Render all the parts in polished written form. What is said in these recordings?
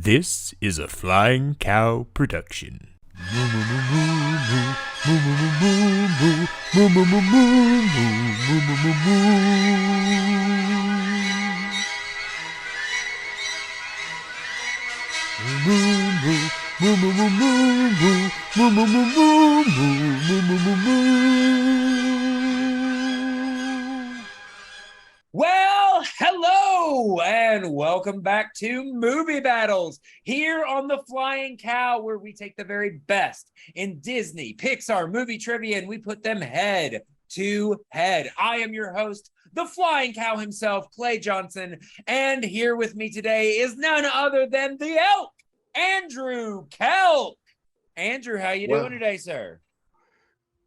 This is a Flying Cow production. Well, hello and welcome back to Movie Battles here on the Flying Cow, where we take the very best in Disney, Pixar movie trivia and we put them head to head. I am your host, the Flying Cow himself, Clay Johnson, and here with me today is none other than the elk, Andrew Kelk. Andrew, how you doing today, sir?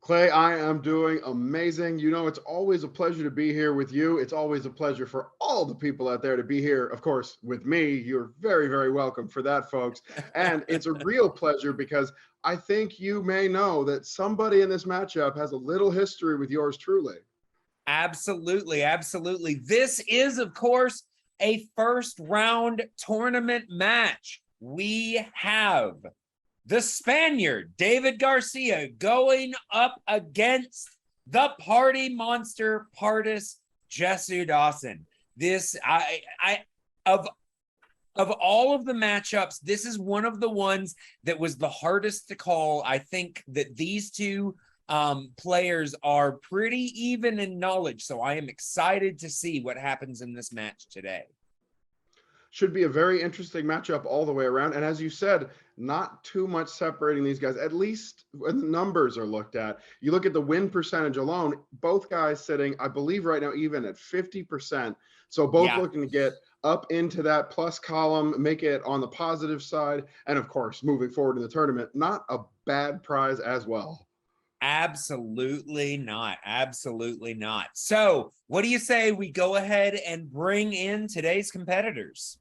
Clay, I am doing amazing. You know, it's always a pleasure to be here with you. It's always a pleasure for all the people out there to be here, of course, with me. You're very, very welcome for that, folks. And it's a real pleasure because I think you may know that somebody in this matchup has a little history with yours truly. Absolutely, absolutely. This is, of course, a first round tournament match. We have the Spaniard, David Garcia, going up against the Pardy Monster, Pardis Jesudasen. This, of all of the matchups, this is one of the ones that was the hardest to call. I think that these two players are pretty even in knowledge, so I am excited to see what happens in this match today. Should be a very interesting matchup all the way around. And as you said, not too much separating these guys, at least when the numbers are looked at. You look at the win percentage alone, both guys sitting, I believe right now, even at 50%. So both looking to get up into that plus column, make it on the positive side. And of course, moving forward in the tournament, not a bad prize as well. Absolutely not. Absolutely not. So what do you say we go ahead and bring in today's competitors?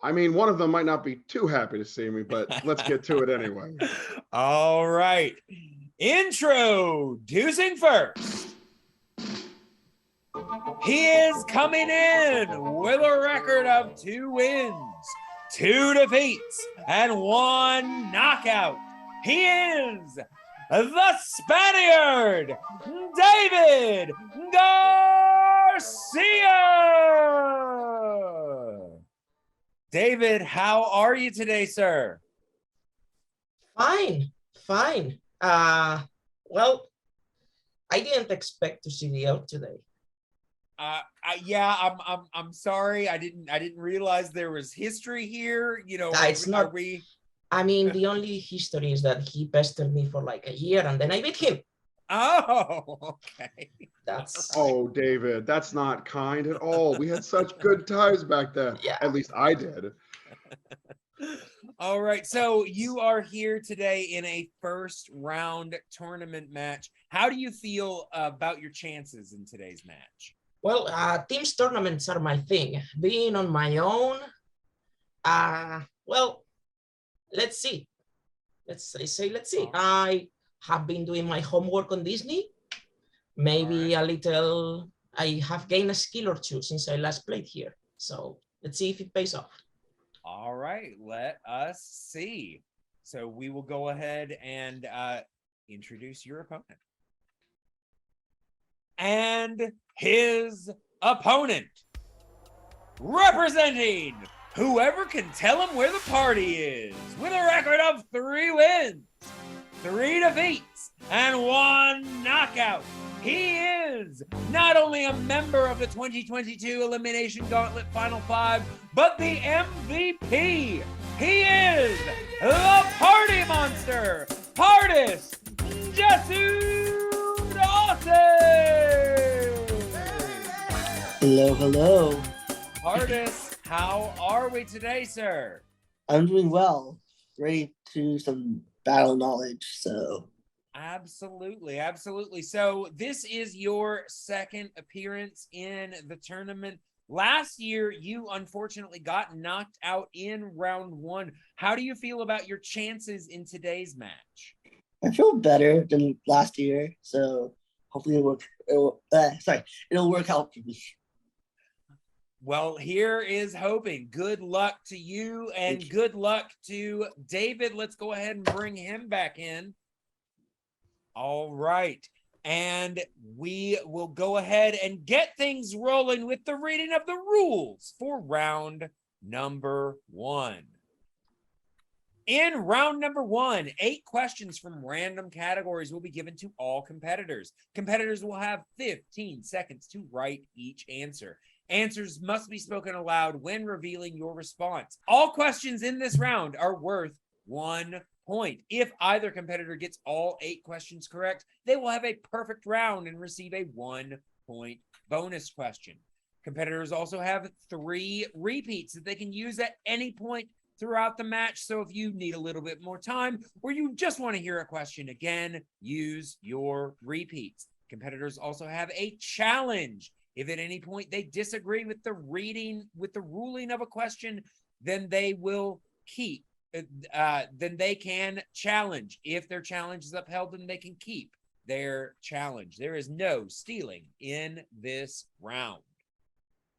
I mean, one of them might not be too happy to see me, but let's get to it anyway. All right. Introducing first. He is coming in with a record of 2 wins, 2 defeats, and 1 knockout. He is the Spaniard, David Garcia. David, how are you today, sir? Fine. Well, I didn't expect to see the elk today. I'm sorry. I didn't realize there was history here. You know, It's not. I mean, the only history is that he pestered me for like a year and then I beat him. Oh, okay. Oh, David, that's not kind at all. We had such good times back then. Yeah. At least I did. All right. So you are here today in a first round tournament match. How do you feel about your chances in today's match? Well, teams tournaments are my thing. Being on my own, well, let's see. Let's see. I have been doing my homework on Disney. Maybe a little, I have gained a skill or two since I last played here. So let's see if it pays off. All right, let us see. So we will go ahead and introduce your opponent. And his opponent, representing whoever can tell him where the party is, with a record of 3 wins, 3 defeats, and 1 knockout. He is not only a member of the 2022 Elimination Gauntlet Final 5, but the MVP. He is the Pardy Monster, Pardis Jesudasen. Hello. Pardis, how are we today, sir? I'm doing well. Ready to do some battle knowledge, so. Absolutely. So this is your second appearance in the tournament. Last year, you unfortunately got knocked out in round 1. How do you feel about your chances in today's match? I feel better than last year, so hopefully it'll work out for me. Well, here is hoping. Good luck to you and good luck to David. Let's go ahead and bring him back in. All right. And we will go ahead and get things rolling with the reading of the rules for round number 1. In round number 1, 8 questions from random categories will be given to all competitors. Competitors will have 15 seconds to write each answer. Answers must be spoken aloud when revealing your response. All questions in this round are worth 1 point. If either competitor gets all 8 questions correct, they will have a perfect round and receive a 1 point bonus question. Competitors also have 3 repeats that they can use at any point throughout the match. So if you need a little bit more time or you just want to hear a question again, use your repeats. Competitors also have a challenge. If at any point they disagree with the ruling of a question, then they will keep. Then they can challenge. If their challenge is upheld, then they can keep their challenge. There is no stealing in this round.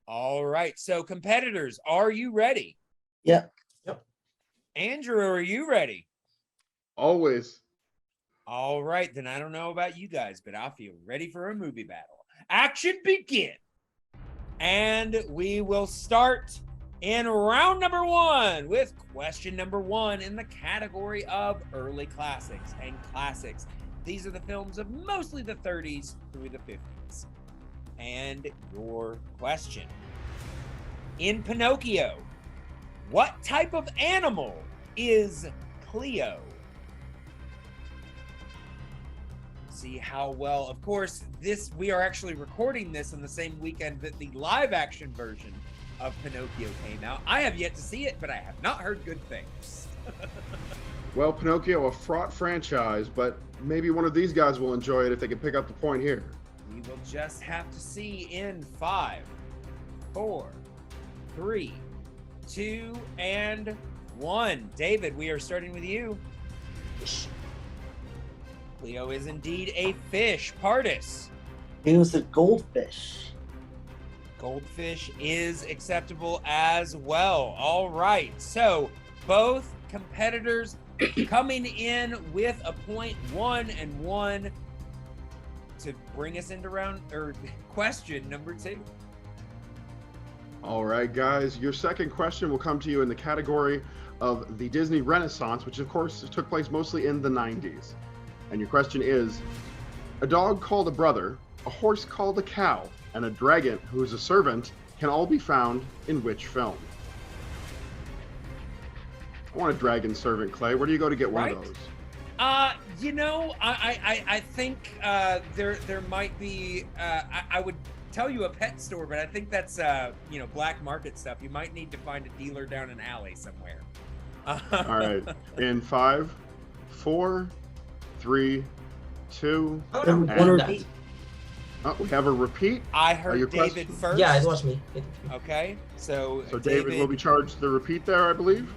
All right. So competitors, are you ready? Yep. Andrew, are you ready? Always. All right. Then I don't know about you guys, but I feel ready for a movie battle. Action begin. And we will start in round number 1 with question number 1 in the category of early classics and classics. These are the films of mostly the 30s through the 50s. And your question. In Pinocchio, what type of animal is Cleo? See how well, of course, we are actually recording this on the same weekend that the live action version of Pinocchio came out. I have yet to see it, but I have not heard good things. Well, Pinocchio, a fraught franchise, but maybe one of these guys will enjoy it if they can pick up the point here. We will just have to see in 5, 4, 3, 2, and 1. David, we are starting with you. Cleo is indeed a fish. Pardis. It was a goldfish. Goldfish is acceptable as well. All right. So both competitors coming in with a point, 1 and 1, to bring us into question number 2. All right, guys, your second question will come to you in the category of the Disney Renaissance, which of course took place mostly in the 90s. And your question is, a dog called a brother, a horse called a cow, and a dragon who is a servant can all be found in which film? I want a dragon servant, Clay. Where do you go to get one of those? I think there might be, I would tell you a pet store, but I think that's black market stuff. You might need to find a dealer down an alley somewhere. All right, in 5, 4, 3, 2, and we have a repeat. I heard David first. Yeah, it was me. Okay, so David will be charged the repeat there, I believe.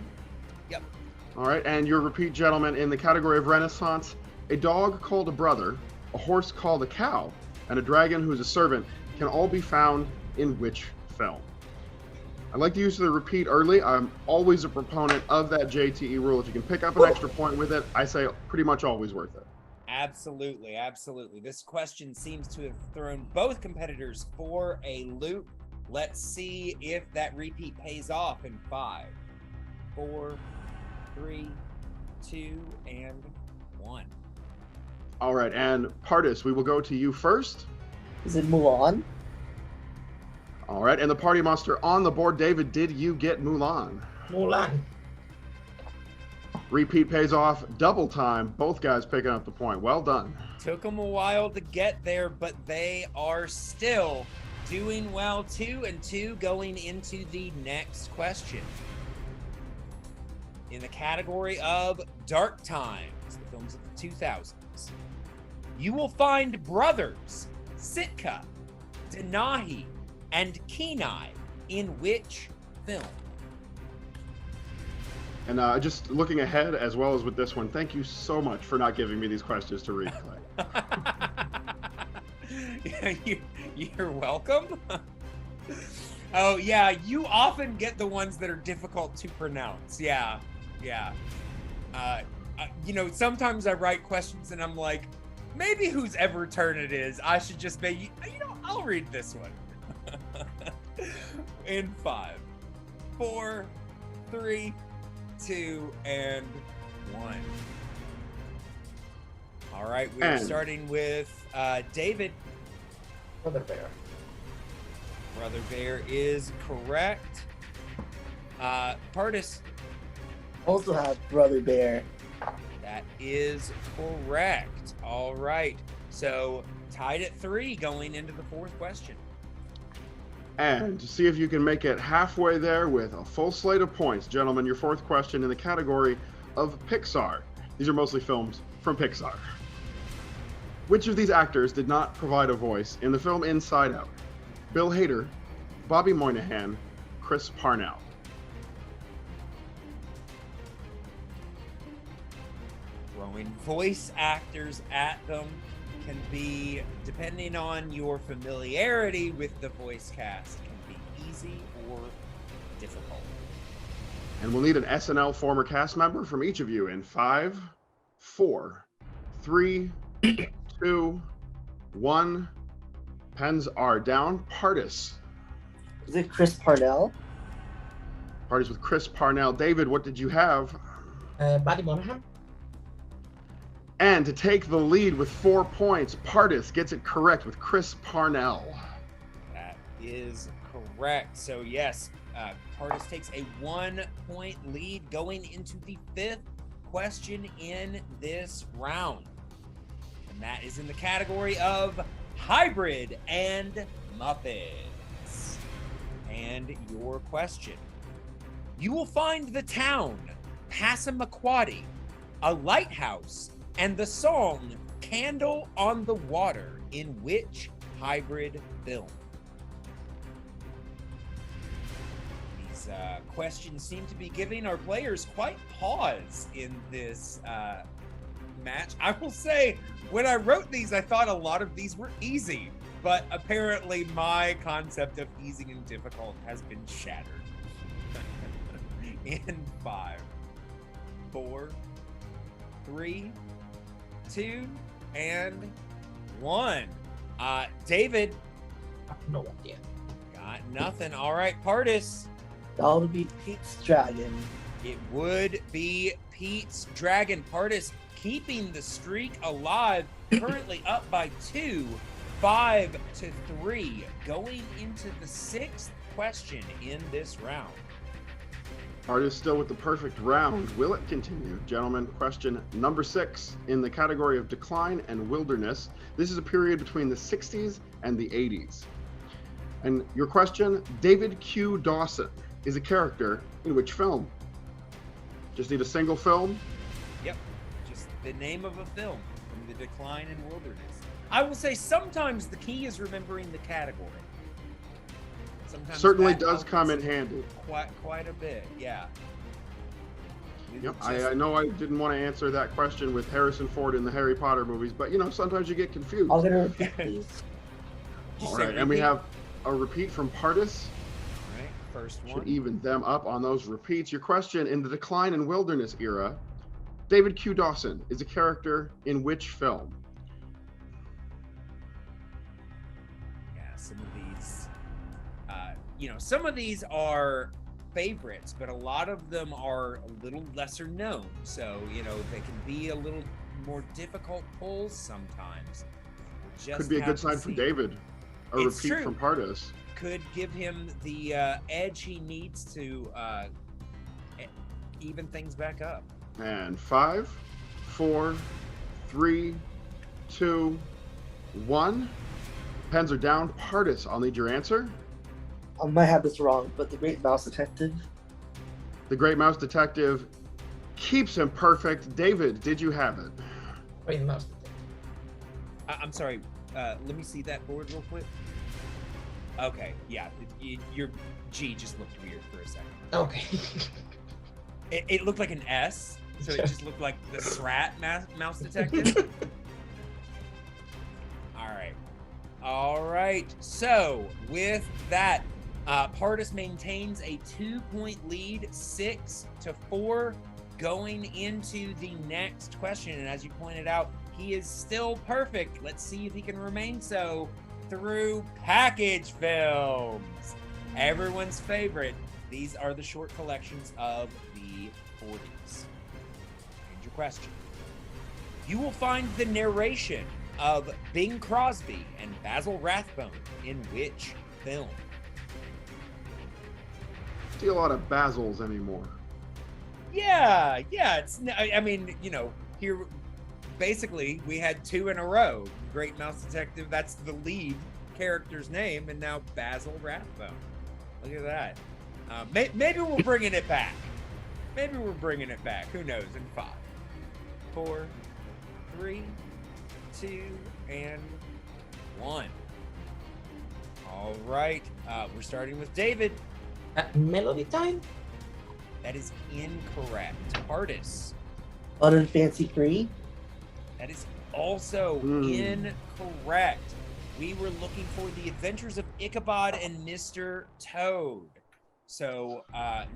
Yep. All right, and your repeat, gentlemen, in the category of Renaissance, a dog called a brother, a horse called a cow, and a dragon who is a servant can all be found in which film? I like the use of the repeat early. I'm always a proponent of that JTE rule. If you can pick up an extra point with it, I say pretty much always worth it. Absolutely, absolutely. This question seems to have thrown both competitors for a loop. Let's see if that repeat pays off in 5, 4, 3, 2, and 1. All right, and Pardis, we will go to you first. Is it Mulan? All right, and the Pardy Monster on the board. David, did you get Mulan? Mulan. Repeat pays off double time. Both guys picking up the point. Well done. Took them a while to get there, but they are still doing well. 2 and 2 going into the next question. In the category of dark times, the films of the 2000s, you will find brothers Sitka, Denahi, and Kenai in which film? And just looking ahead, as well as with this one, thank you so much for not giving me these questions to read, Clay. You're welcome. Oh, yeah, you often get the ones that are difficult to pronounce. Yeah. You know, sometimes I write questions and I'm like, maybe whose ever turn it is, I should just maybe, you know, I'll read this one. In 5, 4, 3, 2, and 1. All right, we're starting with David. Brother Bear. Brother Bear is correct. Pardis. Also have Brother Bear. That is correct. All right. So tied at 3 going into the 4th question. And to see if you can make it halfway there with a full slate of points, gentlemen, your 4th question in the category of Pixar. These are mostly films from Pixar. Which of these actors did not provide a voice in the film Inside Out? Bill Hader, Bobby Moynihan, Chris Parnell. Throwing voice actors at them can be, depending on your familiarity with the voice cast, can be easy or difficult. And we'll need an SNL former cast member from each of you in 5, 4, 3, 2, 1. Pens are down. Pardis. Is it Chris Parnell? Pardis with Chris Parnell. David, what did you have? Buddy Monahan. And to take the lead with 4 points, Pardis gets it correct with Chris Parnell. That is correct. So yes, Pardis takes a 1-point lead going into the 5th question in this round. And that is in the category of Hybrid and Muppets. And your question. You will find the town, Passamaquoddy, a lighthouse, and the song Candle on the Water in which hybrid film? These questions seem to be giving our players quite pause in this match. I will say, when I wrote these, I thought a lot of these were easy, but apparently my concept of easy and difficult has been shattered. In 5, 4, 3, 2, and 1. David. No idea. Got nothing. All right, Pardis. That would be Pete's Dragon. It would be Pete's Dragon. Pardis keeping the streak alive, currently up by 2, 5-3, going into the 6th question in this round. Pardis still with the perfect round. Will it continue? Gentlemen, question number 6 in the category of decline and wilderness. This is a period between the 60s and the 80s. And your question, David Q. Dawson is a character in which film? Just need a single film? Yep, just the name of a film from the decline and wilderness. I will say sometimes the key is remembering the category. Sometimes Certainly that does come helps in handy. Quite a bit, yeah. Yep, I know I didn't want to answer that question with Harrison Ford in the Harry Potter movies, but you know, sometimes you get confused. I'm gonna repeat these. All right, and we have a repeat from Pardis. All right, first one. Should even them up on those repeats. Your question, in the decline and wilderness era, David Q. Dawson is a character in which film? Yeah, some of these, some of these are favorites, but a lot of them are a little lesser known. So, they can be a little more difficult pulls sometimes. Could be a good sign for David. A It's repeat true. from Pardis. Could give him the edge he needs to even things back up. And 5, 4, 3, 2, 1. Pens are down. Pardis, I'll need your answer. I might have this wrong, but the Great Mouse Detective. The Great Mouse Detective keeps him perfect. David, did you have it? Great Mouse. I'm sorry. Let me see that board real quick. Okay, yeah. Your G just looked weird for a second. Okay. It looked like an S, so it just looked like the SRAT mouse detective. All right. So with that, Pardis maintains a 2-point lead, 6-4, going into the next question. And as you pointed out, he is still perfect. Let's see if he can remain so through package films. Everyone's favorite. These are the short collections of the 40s. Here's your question. You will find the narration of Bing Crosby and Basil Rathbone in which film? See a lot of Basils anymore. Yeah. It's, I mean, you know, here, basically, we had 2 in a row. Great Mouse Detective, that's the lead character's name, and now Basil Rathbone. Look at that. Maybe we're bringing it back. Maybe we're bringing it back. Who knows? In 5, 4, 3, 2, and 1. All right. We're starting with David. Melody time? That is incorrect. Pardis. Fun and Fancy Free. That is also incorrect. We were looking for The Adventures of Ichabod and Mr. Toad. So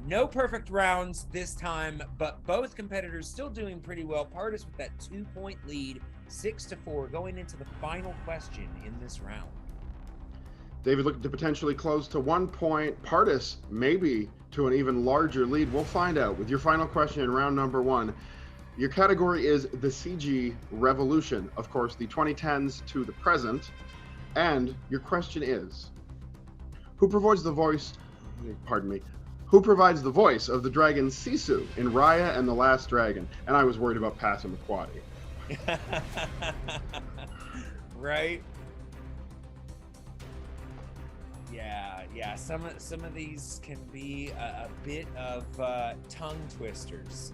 no perfect rounds this time, but both competitors still doing pretty well. Pardis with that 2-point lead, 6-4, going into the final question in this round. David looking to potentially close to 1 point. Pardis maybe to an even larger lead. We'll find out with your final question in round number 1. Your category is the CG revolution. Of course, the 2010s to the present. And your question is, who provides the voice of the dragon Sisu in Raya and the Last Dragon? And I was worried about Passamaquoddy. Right? Yeah. Some of these can be a bit of tongue twisters.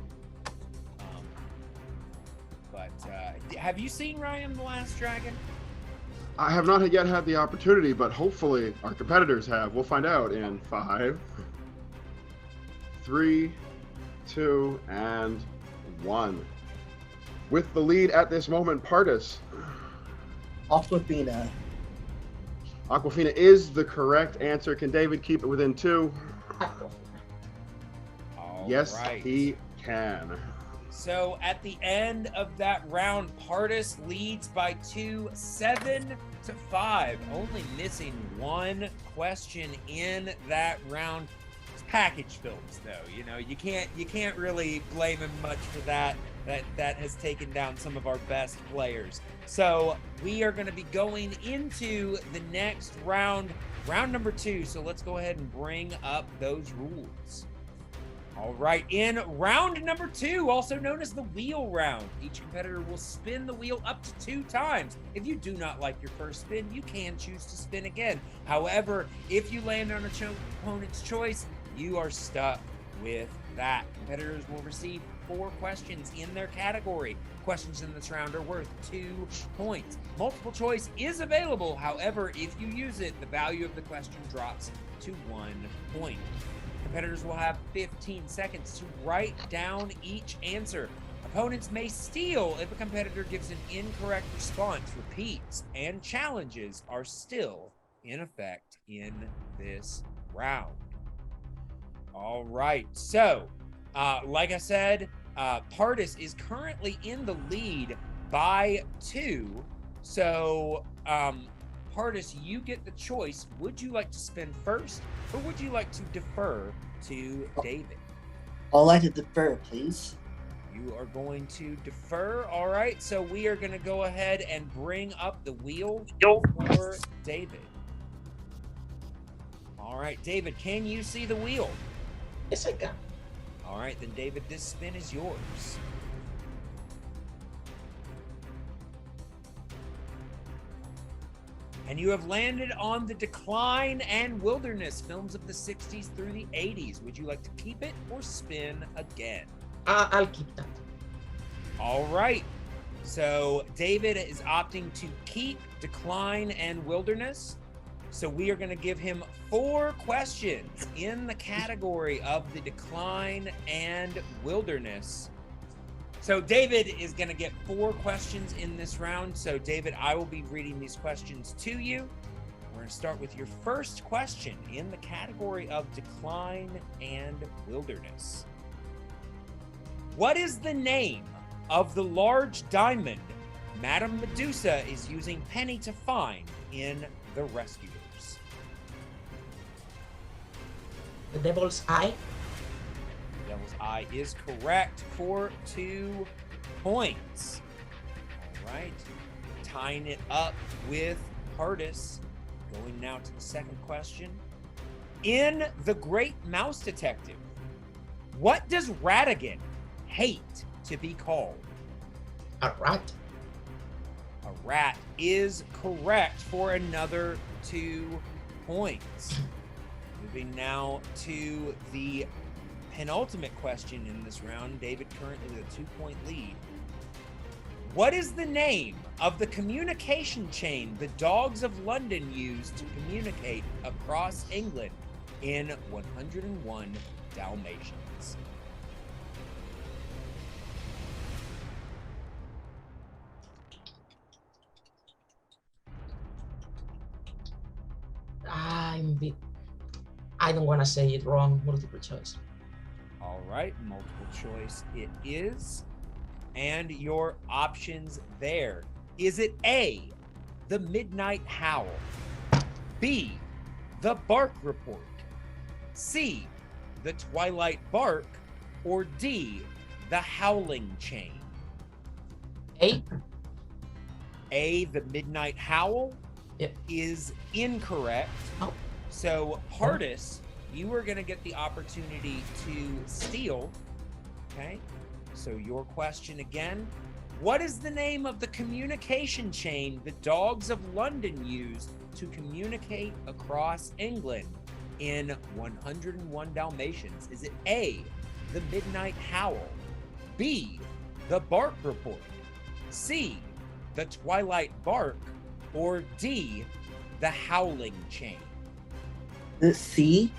But have you seen Raya and the Last Dragon? I have not yet had the opportunity, but hopefully our competitors have. We'll find out in 5, 3, 2, and 1. With the lead at this moment, Pardis. Aquafina. Aquafina is the correct answer. Can David keep it within 2? Yes, right. He can. So at the end of that round, Pardis leads by 2, 7-5. Only missing 1 question in that round. It's package films, though. You know, you can't really blame him much for that. That has taken down some of our best players. So we are going to be going into the next round, round number 2. So let's go ahead and bring up those rules. All right, in round number 2, also known as the wheel round, each competitor will spin the wheel up to 2 times. If you do not like your first spin, you can choose to spin again. However, if you land on a opponent's choice, you are stuck with that. Competitors will receive 4 questions in their category. Questions in this round are worth 2 points. Multiple choice is available. However, if you use it, the value of the question drops to 1 point. Competitors will have 15 seconds to write down each answer. Opponents may steal if a competitor gives an incorrect response, repeats, and challenges are still in effect in this round. All right, so like I said, Pardis is currently in the lead by 2. So Pardis, you get the choice. Would you like to spin first, or would you like to defer to David? I'd like to defer, please. You are going to defer. All right, so we are going to go ahead and bring up the wheel for David. All right, David, can you see the wheel? Yes, I can. All right, then, David, this spin is yours. And you have landed on the Decline and Wilderness, films of the 60s through the 80s. Would you like to keep it or spin again? I'll keep that. All right. So David is opting to keep Decline and Wilderness. So we are going to give him 4 questions in the category of the Decline and Wilderness. So David is going to get 4 questions in this round. So David, I will be reading these questions to you. We're going to start with your first question in the category of decline and wilderness. What is the name of the large diamond Madame Medusa is using Penny to find in The Rescuers? The Devil's Eye. Devil's Eye is correct for 2 points. All right. Tying it up with Pardis. Going now to the second question. In The Great Mouse Detective, what does Ratigan hate to be called? A rat. A rat is correct for another 2 points. Moving now to the penultimate question in this round. David currently with a 2-point lead. What is the name of the communication chain the Dogs of London used to communicate across England in 101 Dalmatians? I don't want to say it wrong. Multiple choice. All right, multiple choice it is. And your options there. Is it A, the Midnight Howl? B, the Bark Report? C, the Twilight Bark? Or D, the Howling Chain? A. A, the Midnight Howl Yep. is incorrect. Oh. So, Pardis, you are going to get the opportunity to steal. Okay. So, your question again. What is the name of the communication chain the Dogs of London used to communicate across England in 101 Dalmatians? Is it A, the Midnight Howl? B, the Bark Report? C, the Twilight Bark? Or D, the Howling Chain? C.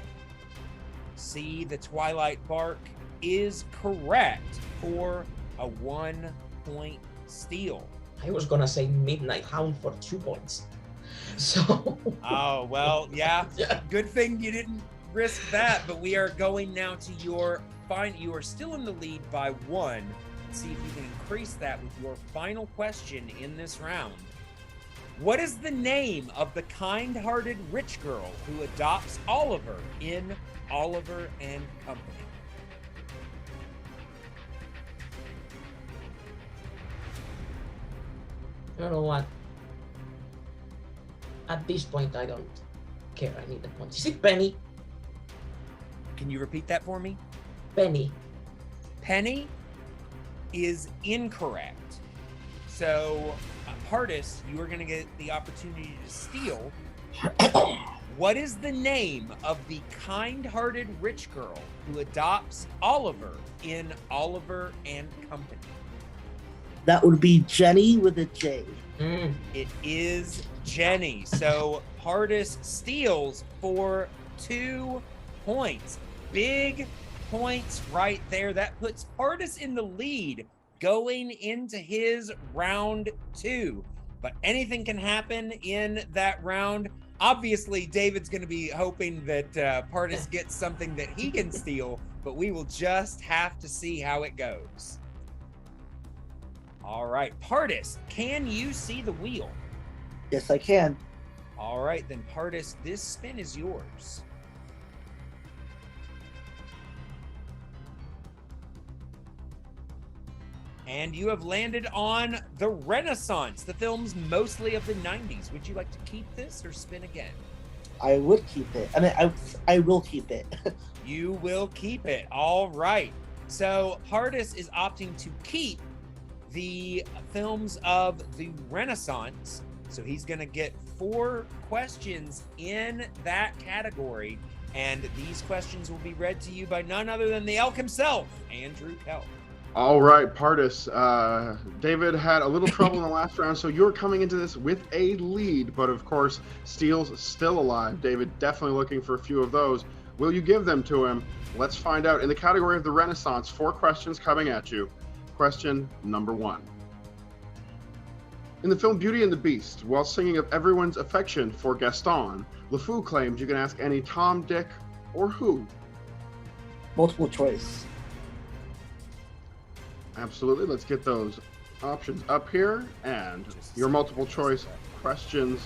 C, the Twilight Bark is correct for a 1-point steal. I was gonna say Midnight Hound for 2 points. So. Oh, well, yeah. Yeah. Good thing you didn't risk that, but we are going now to your you are still in the lead by 1. Let's see if you can increase that with your final question in this round. What is the name of the kind-hearted rich girl who adopts Oliver in Oliver and Company? You know what? At this point, I don't care. I need the point. Is it Penny? Can you repeat that for me? Penny. Penny is incorrect. So, Pardis, you are going to get the opportunity to steal. What is the name of the kind-hearted rich girl who adopts Oliver in Oliver and Company? That would be Jenny with a J. It is Jenny. So Pardis steals for 2 points. Big points right there. That puts Pardis in the lead going into his round 2. But anything can happen in that round. Obviously, David's going to be hoping that Pardis gets something that he can steal, but we will just have to see how it goes. All right, Pardis, can you see the wheel? Yes, I can. All right, then Pardis, this spin is yours. And you have landed on The Renaissance, the films mostly of the 90s. Would you like to keep this or spin again? I would keep it. I mean, I will keep it. You will keep it. All right. So Pardis is opting to keep the films of the Renaissance. So he's going to get 4 questions in that category. And these questions will be read to you by none other than the elk himself, Andrew Kelp. All right, Pardis. David had a little trouble in the last round, so you're coming into this with a lead. But of course, Steele's still alive. David definitely looking for a few of those. Will you give them to him? Let's find out. In the category of the Renaissance, 4 questions coming at you. Question number 1. In the film Beauty and the Beast, while singing of everyone's affection for Gaston, LeFou claims you can ask any Tom, Dick, or who. Multiple choice. Absolutely. Let's get those options up here. And your multiple choice questions,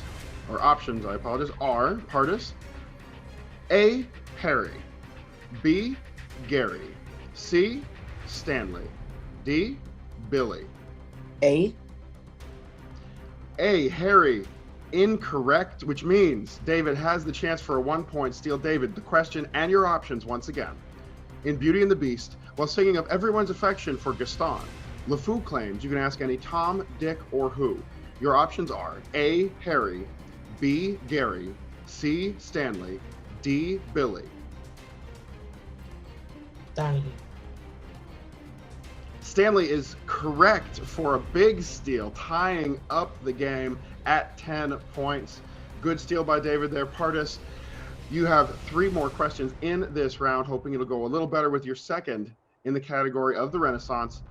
or options, I apologize, are, Pardis, A, Harry, B, Gary, C, Stanley, D, Billy. A. A, Harry, incorrect, which means David has the chance for a 1-point steal. David, the question and your options once again. In Beauty and the Beast, while singing of everyone's affection for Gaston, LeFou claims you can ask any Tom, Dick, or who. Your options are A, Harry, B, Gary, C, Stanley, D, Billy. Stanley. Stanley is correct for a big steal, tying up the game at 10 points. Good steal by David there. Pardis, you have 3 more questions in this round, hoping it'll go a little better with your second in the category of the Renaissance.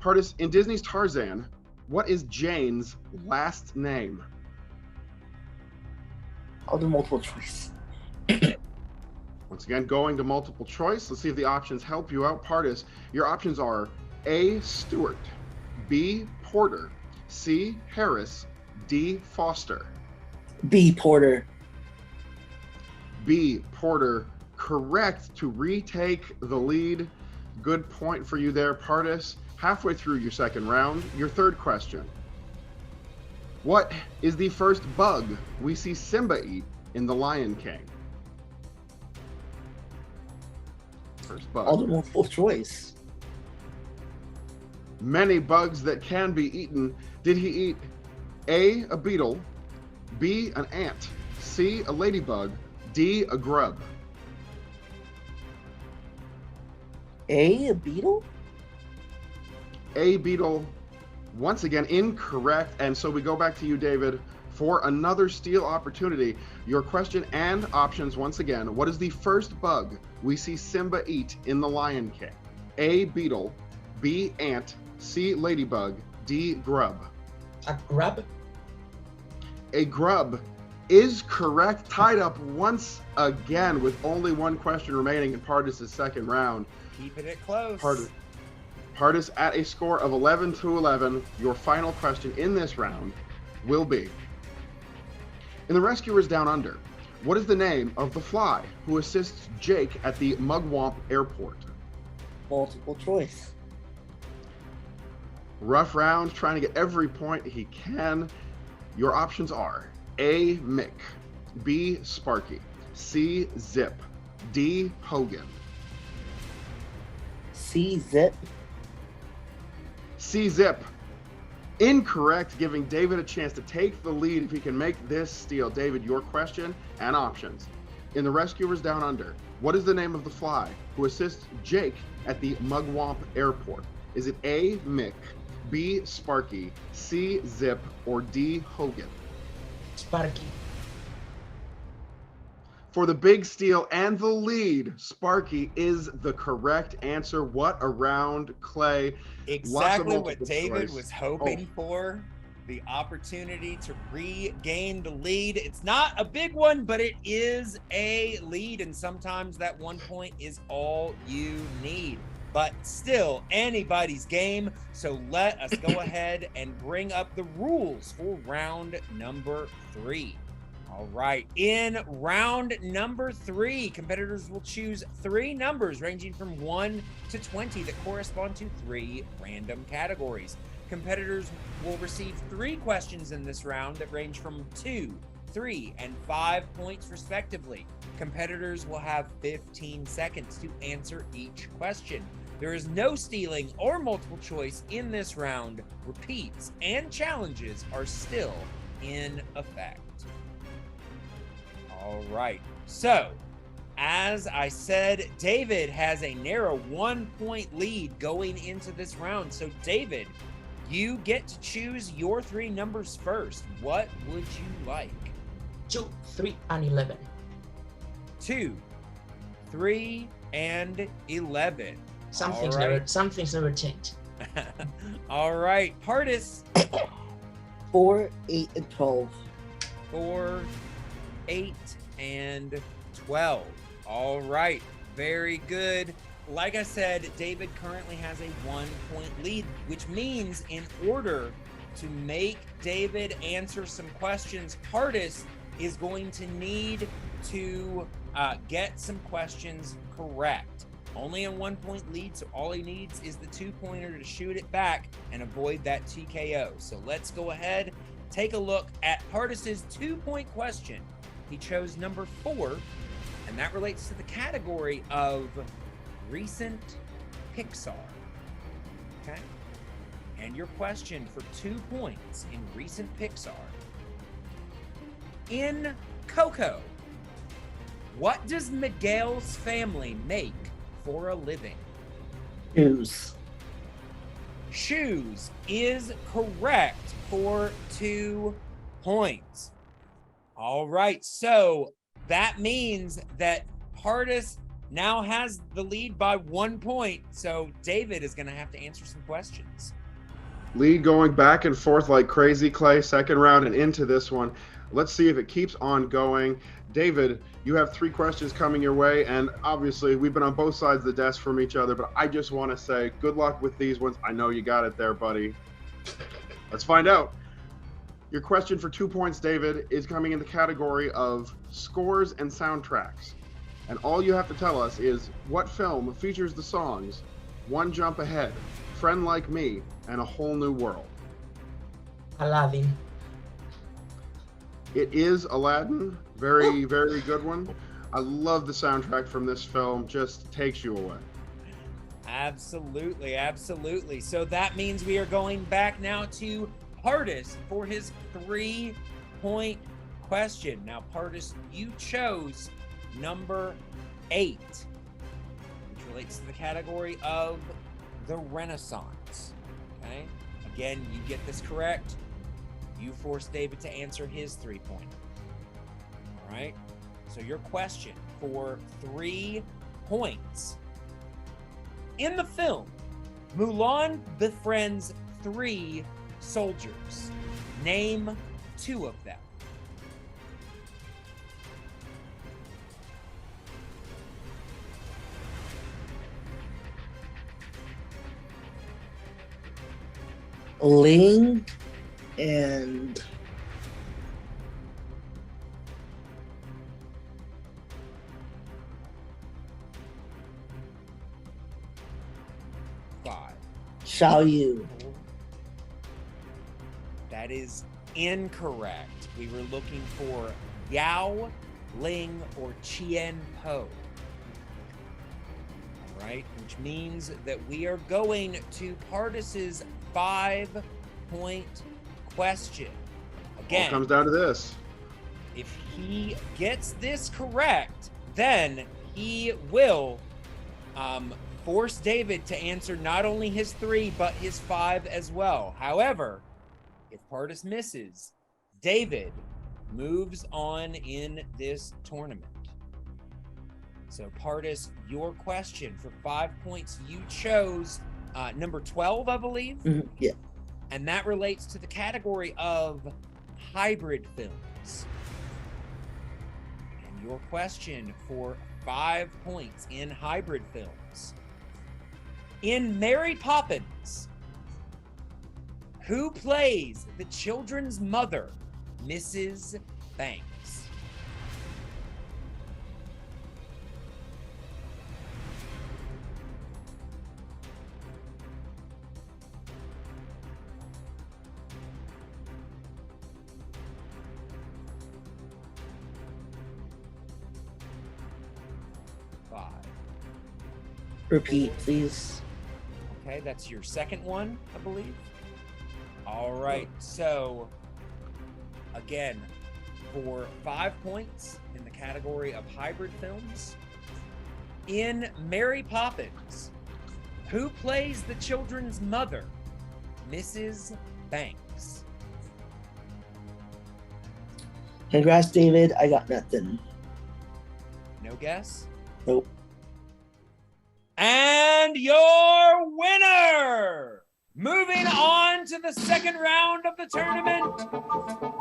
Pardis, in Disney's Tarzan, what is Jane's last name? I'll do multiple choice. Once again, going to multiple choice. Let's see if the options help you out. Pardis, your options are A, Stewart, B, Porter, C, Harris, D, Foster. B, Porter. B, Porter, correct to retake the lead. Good point for you there, Pardis. Halfway through your second round, your third question. What is the first bug we see Simba eat in The Lion King? First bug. I'll do multiple choice. Many bugs that can be eaten. Did he eat A, a beetle, B, an ant, C, a ladybug, D, a grub? A beetle? A, beetle, once again incorrect. And so we go back to you, David, for another steal opportunity. Your question and options once again. What is the first bug we see Simba eat in The Lion King? A, beetle, B, ant, C, ladybug, D, grub. A grub? A grub is correct. Tied up once again with only one question remaining in Pardis' second round. Keeping it close. Pardis at a score of 11-11. Your final question in this round will be, in The Rescuers Down Under, what is the name of the fly who assists Jake at the Mugwump Airport? Multiple choice. Rough round, trying to get every point he can. Your options are A, Mick, B, Sparky, C, Zip, D, Hogan. C, Zip. C, Zip. Incorrect, giving David a chance to take the lead if he can make this steal. David, your question and options. In The Rescuers Down Under, what is the name of the fly who assists Jake at the Mugwump Airport? Is it A, Mick, B, Sparky, C, Zip, or D, Hogan? Sparky. For the big steal and the lead, Sparky is the correct answer. What a round, Clay. Exactly what multiple David choice. was hoping for. The opportunity to regain the lead. It's not a big one, but it is a lead, and sometimes that 1 point is all you need. But still, anybody's game. So let us go ahead and bring up the rules for round number 3. All right, in round number 3, competitors will choose 3 numbers ranging from 1 to 20 that correspond to 3 random categories. Competitors will receive 3 questions in this round that range from 2, 3, and 5 points respectively. Competitors will have 15 seconds to answer each question. There is no stealing or multiple choice in this round. Repeats and challenges are still in effect. All right, so as I said, David has a narrow 1-point lead going into this round. So David, you get to choose your 3 numbers first. What would you like? 2, 3, and 11. 2, 3, and 11. Something's All right. never changed. All right, Pardis, 4, 8, and 12. 4, 8, and 12. All right. Very good. Like I said, David currently has a 1-point lead, which means in order to make David answer some questions, Pardis is going to need to get some questions correct. Only a 1-point lead, so all he needs is the 2-pointer to shoot it back and avoid that TKO. So let's go ahead, take a look at Pardis's 2-point question. He chose number 4, and that relates to the category of recent Pixar. Okay? And your question for 2 points in recent Pixar. In Coco, what does Miguel's family make for a living? Shoes. Shoes is correct for 2 points. All right, so that means that Pardis now has the lead by 1 point. So David is going to have to answer some questions. Lead going back and forth like crazy, Clay. Second round and into this one. Let's see if it keeps on going. David, you have 3 questions coming your way, and obviously we've been on both sides of the desk from each other, but I just want to say good luck with these ones. I know you got it there, buddy. Let's find out. Your question for 2 points, David, is coming in the category of scores and soundtracks. And all you have to tell us is what film features the songs One Jump Ahead, Friend Like Me, and A Whole New World? Aladdin. It is Aladdin. Very, very good one. I love the soundtrack from this film. Just takes you away. Absolutely, absolutely. So that means we are going back now to Pardis for his 3-point question. Now, Pardis, you chose number 8, which relates to the category of the Renaissance. Okay? Again, you get this correct, you force David to answer his 3-point. All right? So your question for 3 points. In the film, Mulan befriends 3 soldiers. Name 2 of them. Ling and Xiao Yu. That is incorrect. We were looking for Yao, Ling, or Chien Po. All right, which means that we are going to Pardis's 5-point question. Again, All comes down to this. if he gets this correct, then he will force David to answer not only his 3, but his 5 as well. However, if Pardis misses, David moves on in this tournament. So Pardis, your question for 5 points, you chose number 12, I believe. Yeah. And that relates to the category of hybrid films. And your question for 5 points in hybrid films. In Mary Poppins, who plays the children's mother, Mrs. Banks? Five. Repeat, please. Okay, that's your second one, I believe. All right, so again, for 5 points in the category of hybrid films, in Mary Poppins, who plays the children's mother, Mrs. Banks? Congrats, David. I got nothing. No guess? Nope. And your winner, moving on to to the second round of the tournament,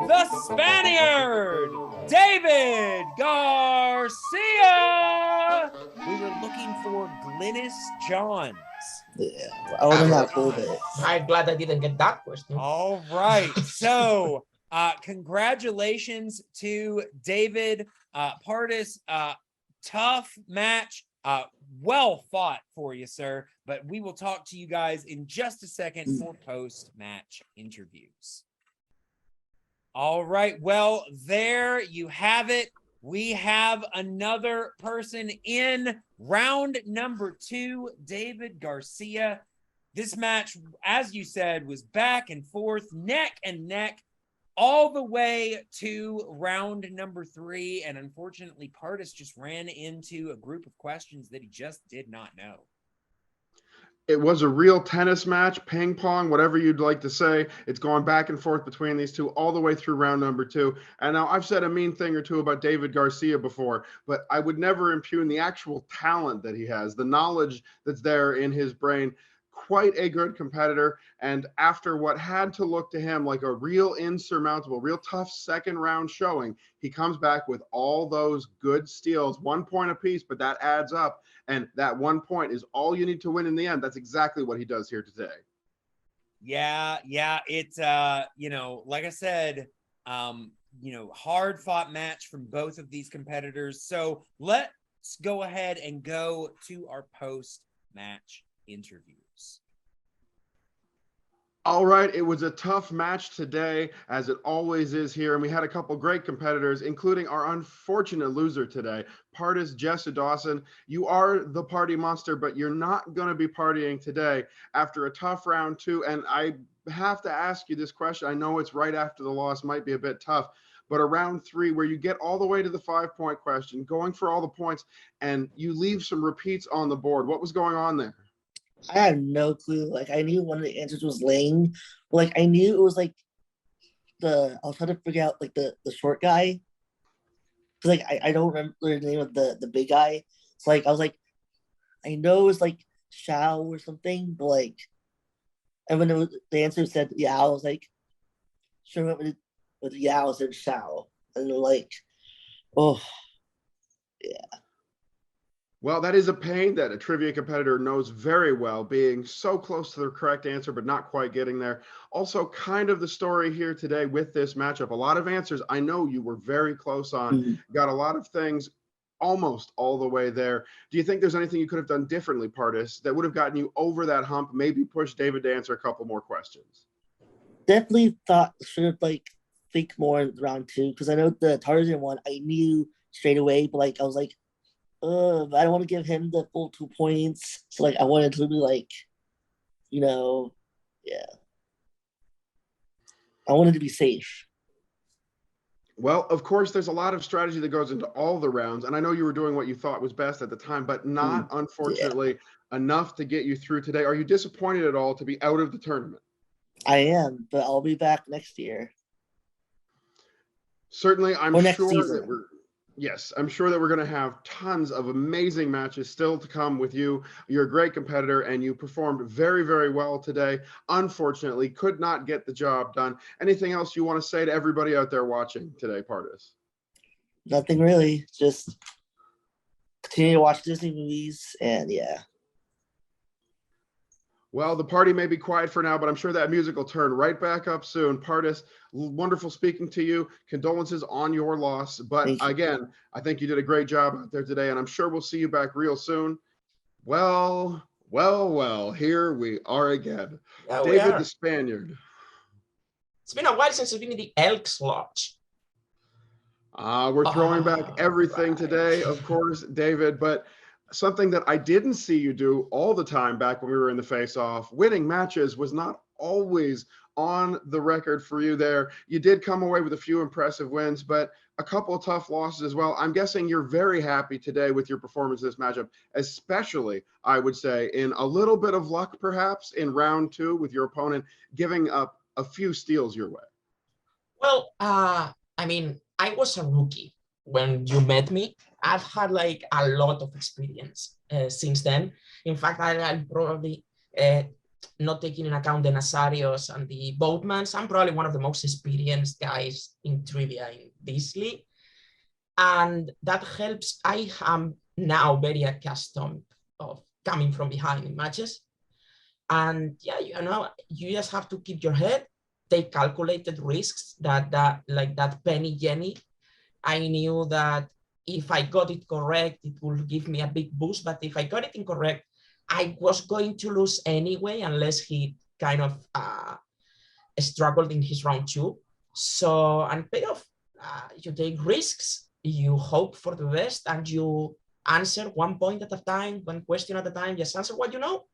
the Spaniard, David Garcia. We were looking for Glynis Johns. Yeah, I want to not prove it. I'm glad I didn't get that question. All right. So congratulations to David Pardis. Tough match. Well fought for you, sir. But we will talk to you guys in just a second for post-match interviews. All right. Well, there you have it. We have another person in round number 2, David Garcia. This match, as you said, was back and forth, neck and neck, all the way to round number 3. And unfortunately, Pardis just ran into a group of questions that he just did not know. It was a real tennis match, ping pong, whatever you'd like to say. It's going back and forth between these two all the way through round number 2. And now I've said a mean thing or two about David Garcia before, but I would never impugn the actual talent that he has, the knowledge that's there in his brain. Quite a good competitor. And after what had to look to him like a real insurmountable, real tough second round showing, he comes back with all those good steals, 1 point apiece, but that adds up. And that 1 point is all you need to win in the end. That's exactly what he does here today. Yeah. It's, like I said, hard fought match from both of these competitors. So let's go ahead and go to our post match interviews. All right, it was a tough match today, as it always is here, and we had a couple great competitors, including our unfortunate loser today, Pardis Jesudasen. You are the Pardy Monster, but you're not going to be partying today after a tough round 2, and I have to ask you this question. I know it's right after the loss, might be a bit tough, but a round 3 where you get all the way to the 5-point question, going for all the points, and you leave some repeats on the board. What was going on there? I had no clue. Like, I knew one of the answers was lane, but like I knew it was like I was trying to figure out like the short guy. Cause like I don't remember the name of the big guy. So like I was like, I know it was like Shao or something, but like, and when the answer said Yao, I was like, sure went with Yao instead of Shao, and like, oh yeah. Well, that is a pain that a trivia competitor knows very well, being so close to the correct answer, but not quite getting there. Also, kind of the story here today with this matchup. A lot of answers I know you were very close on, got a lot of things almost all the way there. Do you think there's anything you could have done differently, Pardis, that would have gotten you over that hump, maybe push David to answer a couple more questions? Definitely thought should have like think more in round 2, because I know the Tarzan one I knew straight away, but like I was like, but I don't want to give him the full 2 points. So like I wanted to be like, yeah. I wanted to be safe. Well, of course, there's a lot of strategy that goes into all the rounds, and I know you were doing what you thought was best at the time, but not, unfortunately, enough to get you through today. Are you disappointed at all to be out of the tournament? I am, but I'll be back next year. Certainly, I'm sure that I'm sure that we're going to have tons of amazing matches still to come with you. You're a great competitor, and you performed very, very well today. Unfortunately, could not get the job done. Anything else you want to say to everybody out there watching today, Pardis? Nothing really. Just continue to watch Disney movies, and yeah. Well, the party may be quiet for now, but I'm sure that music will turn right back up soon. Pardis, wonderful speaking to you. Condolences on your loss. But again, I think you did a great job out there today, and I'm sure we'll see you back real soon. Well, here we are again. Yeah, David the Spaniard. It's been a while since we've been in the Elks Lodge. We're throwing back everything today, of course, David, but something that I didn't see you do all the time back when we were in the face-off, winning matches was not always on the record for you there. You did come away with a few impressive wins, but a couple of tough losses as well. I'm guessing you're very happy today with your performance in this matchup, especially, I would say, in a little bit of luck, perhaps, in round 2 with your opponent giving up a few steals your way. Well, I mean, I was a rookie when you met me. I've had like a lot of experience since then. In fact, I'll probably not taking in account the Nazarios and the Boatmans. I'm probably one of the most experienced guys in trivia in this league. And that helps. I am now very accustomed of coming from behind in matches. And yeah, you just have to keep your head, take calculated risks like that penny Jenny. I knew that if I got it correct, it would give me a big boost. But if I got it incorrect, I was going to lose anyway, unless he kind of struggled in his round 2. So, and payoff, you take risks, you hope for the best, and you answer 1 point at a time, 1 question at a time, just answer what you know,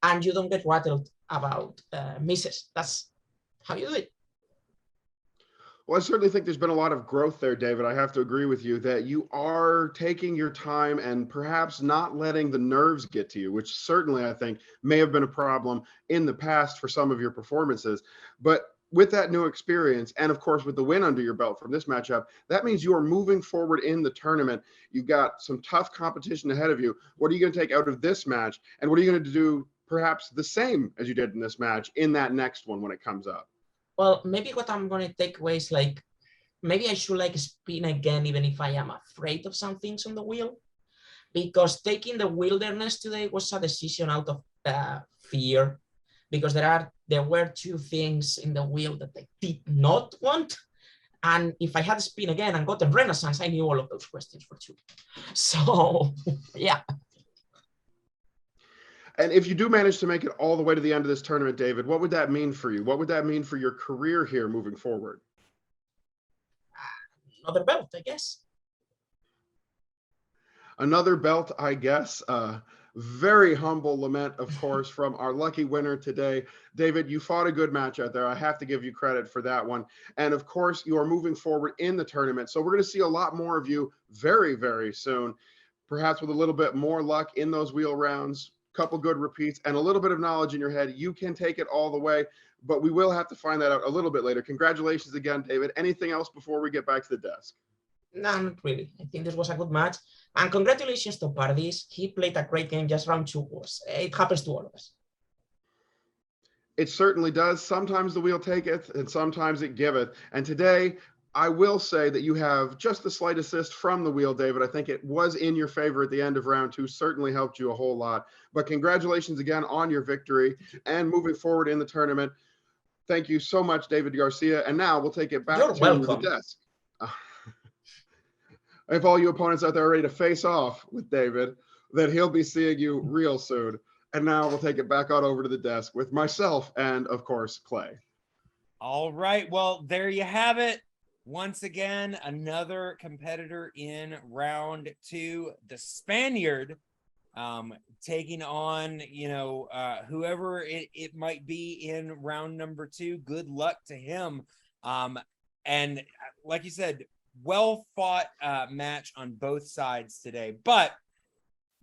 and you don't get rattled about misses. That's how you do it. Well, I certainly think there's been a lot of growth there, David. I have to agree with you that you are taking your time and perhaps not letting the nerves get to you, which certainly I think may have been a problem in the past for some of your performances. But with that new experience, and of course with the win under your belt from this matchup, that means you are moving forward in the tournament. You've got some tough competition ahead of you. What are you going to take out of this match? And what are you going to do perhaps the same as you did in this match in that next one when it comes up? Well, maybe what I'm going to take away is like, maybe I should like spin again, even if I am afraid of some things on the wheel, because taking the wilderness today was a decision out of fear, because there were 2 things in the wheel that I did not want. And if I had spin again and gotten Renaissance, I knew all of those questions for 2. So yeah. And if you do manage to make it all the way to the end of this tournament, David, what would that mean for you? What would that mean for your career here moving forward? Another belt, I guess. Another belt, I guess. Very humble lament, of course, from our lucky winner today. David, you fought a good match out there. I have to give you credit for that one. And of course, you are moving forward in the tournament. So we're going to see a lot more of you very, very soon, perhaps with a little bit more luck in those wheel rounds, couple good repeats, and a little bit of knowledge in your head. You can take it all the way, but we will have to find that out a little bit later. Congratulations again, David. Anything else before we get back to the desk? No, not really. I think this was a good match. And congratulations to Pardis. He played a great game, just round 2 was. It happens to all of us. It certainly does. Sometimes the wheel taketh and sometimes it giveth. And today, I will say that you have just a slight assist from the wheel, David. I think it was in your favor at the end of round 2, certainly helped you a whole lot. But congratulations again on your victory and moving forward in the tournament. Thank you so much, David Garcia. And now we'll take it back You're to welcome. the desk. If all you opponents out there are ready to face off with David, then he'll be seeing you real soon. And now we'll take it back on over to the desk with myself and, of course, Clay. All right. Well, there you have it. Once again, another competitor in round 2, the Spaniard, taking on, whoever it might be in round number 2. Good luck to him. And like you said, well fought match on both sides today. But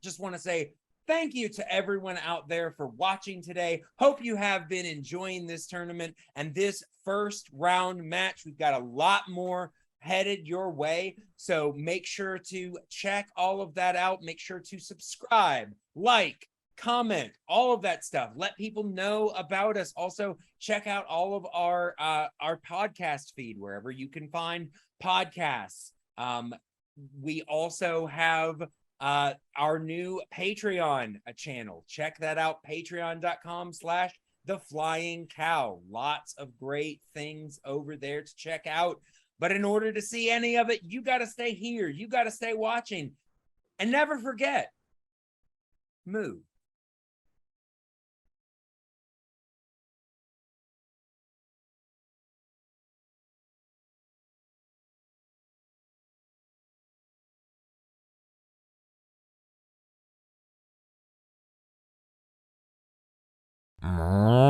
just want to say thank you to everyone out there for watching today. Hope you have been enjoying this tournament and this first round match. We've got a lot more headed your way, so make sure to check all of that out. Make sure to subscribe, like, comment, all of that stuff. Let people know about us. Also, check out all of our podcast feed wherever you can find podcasts. We also have our new Patreon channel. Check that out, patreon.com/theflyingcow. Lots of great things over there to check out. But in order to see any of it, you got to stay here. You got to stay watching. And never forget, move. Mm.